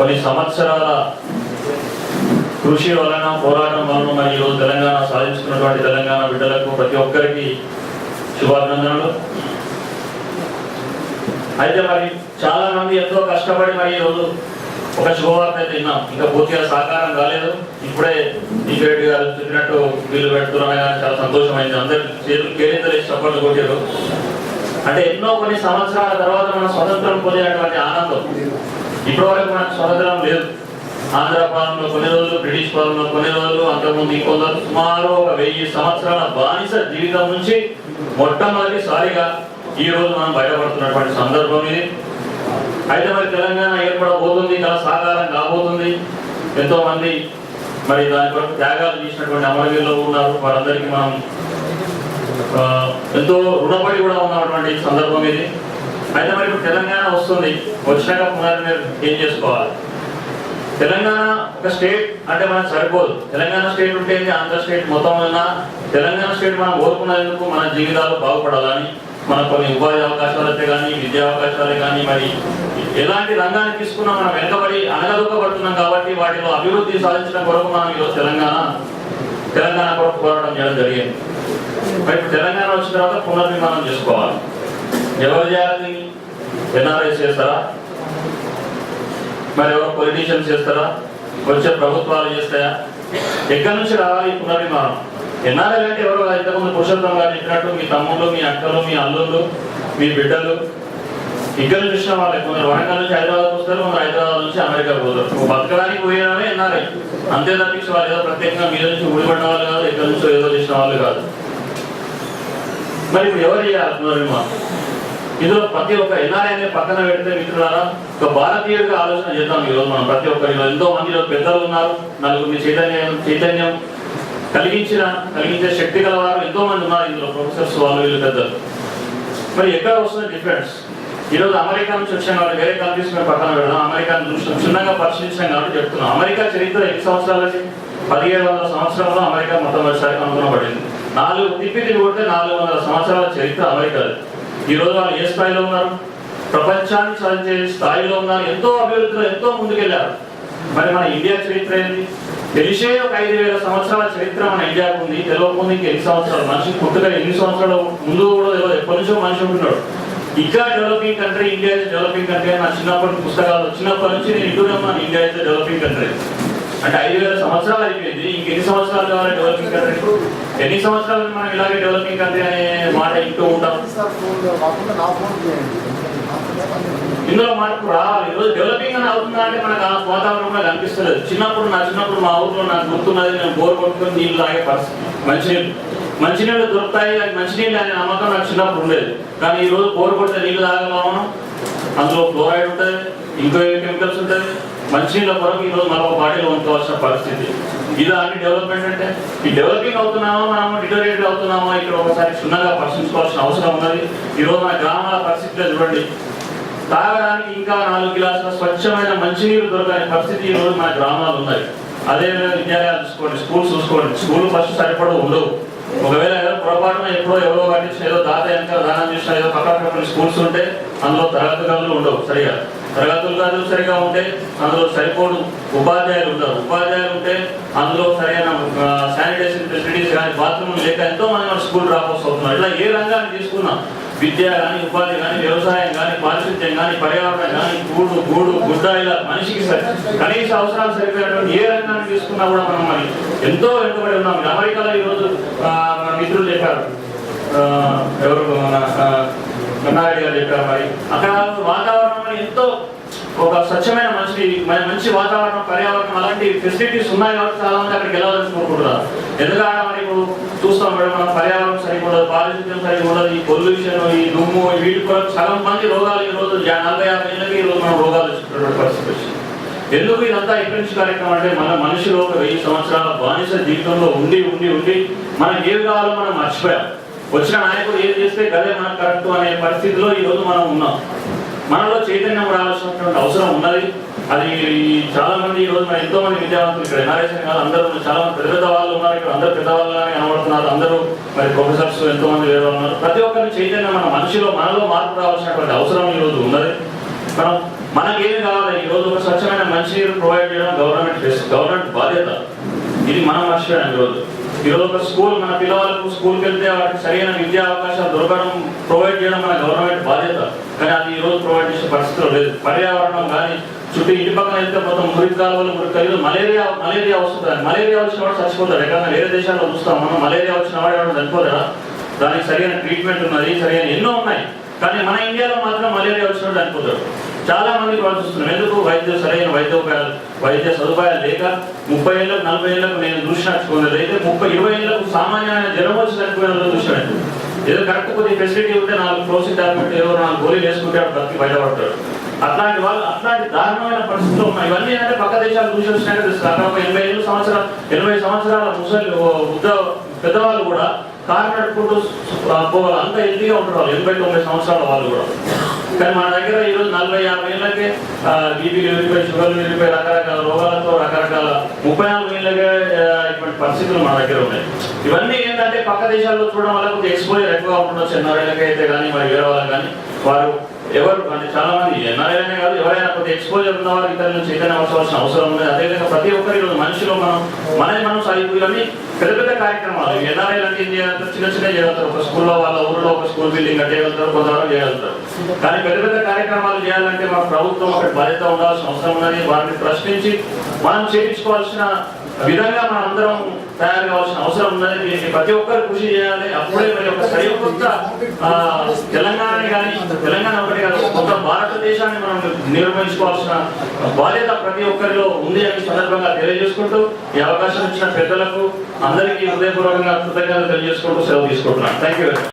కొన్ని సంవత్సరాల కృషి వలన పోరాటం వలన మరి ఈరోజు తెలంగాణ సాధించుకున్నటువంటి తెలంగాణ బిడ్డలకు ప్రతి ఒక్కరికి శుభాభినందనలు. అయితే మరి చాలా మంది ఎంతో కష్టపడి మరి ఈరోజు ఒక శుభవార్త అయితే విన్నాం, ఇంకా పూర్తిగా సాకారం కాలేదు. ఇప్పుడే రెడ్డి గారు చెప్పినట్టు వీళ్ళు పెడుతున్నారని చాలా సంతోషమైంది. అందరు చేతులు కేరింతలేసి చప్పట్లు కొట్టారు. అంటే ఎన్నో కొన్ని సంవత్సరాల తర్వాత మనం స్వతంత్రం పొందినటువంటి ఆనందం. ఇప్పటి వరకు మనకు స్వతంత్రం లేదు. ఆంధ్ర పాలనలో కొన్ని రోజులు, బ్రిటిష్ పాలనలో కొన్ని రోజులు, అంతకుముందు ఇంకొందరు సుమారు 1000 సంవత్సరాల బానిస జీవితం నుంచి మొట్టమొదటిసారిగా ఈ రోజు మనం బయటపడుతున్నటువంటి సందర్భం ఇది. అయితే మరి తెలంగాణ ఏర్పడబోతుంది, చాలా సాకారం కాబోతుంది. ఎంతో మంది మరి దాని కొరకు త్యాగాలు చేసినటువంటి అమరవీరులు ఉన్నారు. వారందరికీ మనం ఎంతో రుణపడి కూడా ఉన్నటువంటి సందర్భం ఇది. అయితే మరి ఇప్పుడు తెలంగాణ వస్తుంది, వచ్చినాక పునర్ ఏం చేసుకోవాలి? తెలంగాణ ఒక స్టేట్ అంటే మనకు సరిపోదు. తెలంగాణ స్టేట్ ఉంటే ఆంధ్ర స్టేట్ మొత్తం ఉన్నా తెలంగాణ స్టేట్ మనం కోరుకునేందుకు మన జీవితాలు బాగుపడాలని, మనకు కొన్ని ఉపాధి అవకాశాలైతే కానీ, విద్యా అవకాశాలే కానీ, మరి ఎలాంటి రంగాన్ని తీసుకున్నా మనం వెనుకబడి అనగదొక్కబడుతున్నాం. కాబట్టి వాటిలో అభివృద్ధి సాధించడం కొరకు మనం ఈరోజు తెలంగాణ కొరకు పోరాటం చేయడం జరిగింది. మరి ఇప్పుడు తెలంగాణ వచ్చిన తర్వాత పునర్నిర్మాణం చేసుకోవాలి. ఎవరు చేయాలి? ఎన్ఆర్ఐస్ చేస్తారా? మరి ఎవరు పొలిటీషియన్స్ చేస్తారా? వచ్చే ప్రభుత్వాలు చేస్తాయా? ఎక్కడి నుంచి రావాలి పునర్నిర్మాణం? ఎన్ఆర్ఐ అంటే ఎవరు? ఇంతకుముందు పురుషోత్తం గారు చెప్పినట్టు మీ తమ్ముళ్ళు, మీ అక్కలు, మీ అల్లుళ్ళు, మీ బిడ్డలు ఇక్కడ చూసిన వాళ్ళకి కొందరు వరంగల్ నుంచి హైదరాబాద్ వస్తారు, కొందరు హైదరాబాద్ నుంచి అమెరికా పోతారు. బతకడానికి పోయినవే ఎన్ఆర్ఐ. అంతే తప్పించి వాళ్ళు ఏదో ప్రత్యేకంగా మీద నుంచి ఊడిపడిన వాళ్ళు కాదు, ఎక్కడి నుంచో ఏదో చేసిన వాళ్ళు కాదు. మరి ఇప్పుడు ఎవరు చేయాలి పునర్నిర్మాణం? ఇందులో ప్రతి ఒక్క ఎన్ఆర్ఐ అనే పక్కన పెడితే మిత్రులారా, ఒక భారతీయుడిగా ఆలోచన చేద్దాం. ఈరోజు మనం ప్రతి ఒక్కరిలో ఎంతో మంది పెద్దలు ఉన్నారు, నలుగురిని చైతన్యం కలిగించే శక్తి గల వారు ఎంతో మంది ఉన్నారు. ఇందులో ప్రొఫెసర్స్, వాళ్ళు వీళ్ళు పెద్దలు. మరి ఎక్కడ వస్తుంది డిఫరెన్స్? ఈరోజు అమెరికా నుంచి వచ్చాం కాబట్టి వేరే కంట్రీస్ మేము పక్కన పెడదాం. అమెరికాను చూసిన చిన్నగా పరిశీలించాం కాబట్టి చెప్తున్నాం. అమెరికా చరిత్ర ఎన్ని సంవత్సరాలకి? 1700 సంవత్సరాల్లో అమెరికా మొట్టమొదటిసారి కనుగొనబడింది. 4 తిప్పి కొడితే 400 సంవత్సరాల చరిత్ర అమెరికాది. ఈ రోజు వాళ్ళు ఏ స్థాయిలో ఉన్నారు? ప్రపంచాన్ని సాధించే స్థాయిలో ఉన్నారు. ఎంతో అభివృద్ధిలో ఎంతో ముందుకెళ్లారు. మరి మన ఇండియా చరిత్ర ఏంటి? తెలిసే ఒక 5000 సంవత్సరాల చరిత్ర మన ఇండియాకు ఉంది. తెలియకముందు ఇంక ఎన్ని సంవత్సరాలు? మనిషి పుట్టుక ఎన్ని సంవత్సరాలు ముందు కూడా ఎప్పటి నుంచో మనిషి ఉంటున్నాడు. ఇంకా developing country, India is developing country. నా చిన్నప్పటి పుస్తకాలు వచ్చినప్పటి నుంచి నేను ఇంటూనే ఉన్నాను, ఇండియా ఇస్ డెవలపింగ్ కంట్రీ. అంటే 5000 సంవత్సరాలు అయిపోయింది. ఇంకెన్ని సంవత్సరాలు కావాలి డెవలపింగ్ కంట్రీ? ఎన్ని సంవత్సరాలు మనం ఇలాగే డెవలపింగ్ కంట్రీ అనే మాట ఇంటూ ఉంటాం. ఇందులో మనకు రావాలి. ఈరోజు డెవలపింగ్ అని అవుతుందా అంటే మనకు ఆ వాతావరణంలో కనిపిస్తలేదు. నా చిన్నప్పుడు మా ఊర్లో నాకు గుర్తున్నది, నేను బోర్ కొట్టుకుని నీళ్ళు తాగే పరిస్థితి. మంచినీళ్ళు దొరుకుతాయి, అది మంచినీళ్ళు అనే నమ్మకం నాకు చిన్నప్పుడు ఉండేది. కానీ ఈ రోజు బోర్ కొడితే నీళ్ళు తాగలం, అందులో ఫ్లోరైడ్ ఉంటుంది, ఇంకో కెమికల్స్ ఉంటుంది. మంచినీళ్ళ కొరకు ఈరోజు మనం బాడీలో ఉంచుకోవాల్సిన పరిస్థితి. ఇదా అన్ని డెవలప్మెంట్ అంటే? ఈ డెవలపింగ్ అవుతున్నామో మనము డిటోరియేట్ అవుతున్నామో ఇక్కడ ఒకసారి క్షుణ్ణంగా పరిశీలించుకోవాల్సిన అవసరం ఉన్నది. ఈరోజు మన గ్రామాల పరిస్థితిలో చూడండి, తాగడానికి ఇంకా 4 గ్లాసుల స్వచ్ఛమైన మంచినీరు దొరకని పరిస్థితి ఈ రోజు మన గ్రామాలు ఉన్నాయి. అదేవిధంగా విద్యాలయాలు చూసుకోండి, స్కూల్స్ చూసుకోండి. స్కూల్ ఫస్ట్ సరిపడవు ఉండవు. ఒకవేళ ఏదో పొరపాటున ఎవరో కట్టించిన ఏదో దాత వెనకాల దానం చేసిన ఏదో పక్కన స్కూల్స్ ఉంటే అందులో తరగతి గదులు ఉండవు సరిగా. తరగతులు గదులు సరిగా ఉంటే అందులో సరిపోడు ఉపాధ్యాయులు ఉండరు. ఉపాధ్యాయులు ఉంటే అందులో సరైన శానిటేషన్ ఫెసిలిటీస్ కానీ, బాత్రూమ్లు లేక ఎంతో మంది మన స్కూల్ డ్రాప్అవుట్స్ అవుతున్నారు. ఇట్లా ఏ రంగాన్ని తీసుకున్నా, విద్య కానీ, ఉపాధి కానీ, వ్యవసాయం కానీ, పారిశుద్ధ్యం కానీ, పర్యావరణం కానీ, గూడు గుడ్డ, ఇలా మనిషికి కనీస అవసరాలు సరిపోయినటువంటి ఏ రంగాన్ని తీసుకున్నా కూడా మనం మరి ఎంతో వెనుకబడి ఉన్నాం. అమెరికాలో ఈరోజు మన మిత్రులు చెప్పారు, ఎవరు మన కన్నారెడ్డి గారు చెప్పారు. మరి అక్కడ వాతావరణం ఎంతో ఒక స్వచ్ఛమైన మంచి వాతావరణం, పర్యావరణం, అలాంటి ఫెసిలిటీస్ ఉన్నాయి కాబట్టి చాలా మంది అక్కడికి వెళ్ళాలని కోరుకుంటున్నారు. ఎందుకంటే మరి ఇప్పుడు చూస్తాం మేడం, మనం పర్యావరణం సరిగా ఉండదు, పారిశుద్ధ్యం సరిగా ఉండదు, ఈ పొల్యూషన్, ఈ దుమ్ము, వీటి కొరకు సగం మంది రోగాలు ఈ రోజు 40-50 ఏళ్ళకి ఈ రోజు మనం రోగాలు వచ్చినటువంటి పరిస్థితి వచ్చింది. ఎందుకు ఇదంతా ఎక్కడి నుంచి కార్యక్రమం అంటే మన మనుషులు 1000 సంవత్సరాల బానిస జీవితంలో ఉండి మనకి ఏది కావాలో మనం మర్చిపోయాం. వచ్చిన నాయకుడు ఏది చేస్తే గదే మనకు కరెక్ట్ అనే పరిస్థితిలో ఈ రోజు మనం ఉన్నాం. మనలో చైతన్యం రావాల్సినటువంటి అవసరం ఉన్నది. అది చాలా మంది ఈ రోజు ఎంతో మంది విద్యావంతులు ఇక్కడ ఎన్ఆర్ఎస్ కాదు, అందరూ చాలా మంది పెద్ద వాళ్ళు ఉన్నారు. ఇక్కడ అందరూ పెద్దవాళ్ళని కనబడుతున్నారు. అందరూ మరి ప్రొఫెసర్స్ ఎంతో మంది వేరే ఉన్నారు. ప్రతి ఒక్కరి చైతన్యం మనలో మార్పు రావాల్సినటువంటి అవసరం ఈ రోజు ఉన్నది. మనకేమి కావాలి? ఈ రోజు ఒక స్వచ్ఛమైన మంచి మంచినీరు ప్రొవైడ్ చేయడం గవర్నమెంట్ బాధ్యత. ఇది మనం మర్చిపోయాం. ఈరోజు ఒక స్కూల్, మన పిల్లలకు స్కూల్కి వెళ్తే వాటికి సరైన విద్యా అవకాశాలు దొరకడం, ప్రొవైడ్ చేయడం మన గవర్నమెంట్ బాధ్యత. కానీ అది ఈరోజు ప్రొవైడ్ చేసే పరిస్థితులు లేదు. పర్యావరణం కానీ చుట్టూ ఇంటి పక్కన వెళ్తే మొత్తం మురికి కాలువలు, మలేరియా వస్తుంది. మలేరియా వచ్చిన వాడు చచ్చిపోతాడు. ఎక్కడ వేరే దేశాల్లో చూస్తాం మనం, మలేరియా వచ్చిన వాడు ఎవరు చనిపోతాడా? దానికి సరైన ట్రీట్మెంట్ ఉన్నది, సరైన ఎన్నో ఉన్నాయి. కానీ మన ఇండియాలో మాత్రం మలేరియా వచ్చినట్టు చనిపోతాడు. చాలా మందికి వాళ్ళు చూస్తున్నాం. ఎందుకు? సరైన వైద్య సదుపాయాలు లేక 30 ఏళ్ళకు 40 ఏళ్ళకు నేను చూసినట్టుకోలేదు. అయితే 30-20 ఏళ్ళకు సామాన్యమైన జ్వరం వచ్చి చనిపోయిన వాళ్ళు చూసాడు. ఏదో కరెక్ట్ కొద్దిగా ఫెసిలిటీ ఉంటే 4 ఫ్లోసిన్ టాబ్లెట్ ఏదో 4 గోళీలు వేసుకుంటే బతికి బయటపడతాడు. అట్లాంటి వాళ్ళు అట్లాంటి దారుణమైన పరిస్థితులు ఉన్నాయి. ఇవన్నీ ఏంటంటే పక్క దేశాలు చూసి వచ్చినాక తెలుస్తుంది. అక్కడ 80 సంవత్సరాల ముసలి పెద్దవాళ్ళు కూడా కారు నడుపుకుంటూ పోవాలి. అంత హెల్తీగా ఉంటారు వాళ్ళు, 80-90 సంవత్సరాల వాళ్ళు కూడా. కానీ మన దగ్గర ఈరోజు 40-50 ఏళ్ళకే బీపీలు విరిగిపోయి, షుగర్లు విరిగిపోయి, రకరకాల రోగాలతో రకరకాల 34 ఏళ్ళకే ఇటువంటి పరిస్థితులు మన దగ్గర ఉన్నాయి. ఇవన్నీ ఏంటంటే పక్క దేశాల్లో చూడడం వల్ల కొద్దిగా ఎక్స్పోజర్ ఎక్కువగా ఉంటుండొచ్చు. ఎన్ఆర్ఐలకి అయితే కానీ మరి వేరే వాళ్ళకి కానీ వారు ఎవరు అంటే చాలా మంది ఎన్ఆర్ఐలనే కాదు, ఎవరైనా కొద్దిగా ఎక్స్పోజర్ ఉన్నవారు ఇతరులను చైతన్యపరచవలసిన అవసరం ఉంది. అదేవిధంగా ప్రతి ఒక్కరి ఈరోజు మనుషులు మనం సాధింపు ఇవన్నీ పెద్ద కార్యక్రమాలు. ఎన్ఆర్ఐలు అంటే ఏం చేయగలుగుతారు? చిన్న చేయగలుగుతారు. ఒక స్కూల్లో వాళ్ళ ఊరిలో ఒక స్కూల్ బిల్డింగ్ కట్టేయగలుగుతారు, కొంతవరకు చేయగలుగుతారు. కానీ పెద్ద కార్యక్రమాలు చేయాలంటే మన ప్రభుత్వం ఒక బాధ్యత ఉండాల్సిన అవసరం ఉన్నది. వాటిని ప్రశ్నించి మనం చేయించుకోవాల్సిన విధంగా మనం అందరం తయారు కావాల్సిన అవసరం ఉన్నది. దీనికి ప్రతి ఒక్కరు కృషి చేయాలి. అప్పుడే మరి ఒక సరికొత్త తెలంగాణని కానీ, తెలంగాణ ఒకటి కాదు, మొత్తం భారతదేశాన్ని మనం నిర్వహించుకోవాల్సిన బాధ్యత ప్రతి ఒక్కరిలో ఉంది అని సందర్భంగా తెలియజేసుకుంటూ, ఈ అవకాశం ఇచ్చిన పెద్దలకు అందరికీ హృదయపూర్వకంగా కృతజ్ఞతలు తెలియజేసుకుంటూ సెలవు తీసుకుంటున్నాను. Thank you.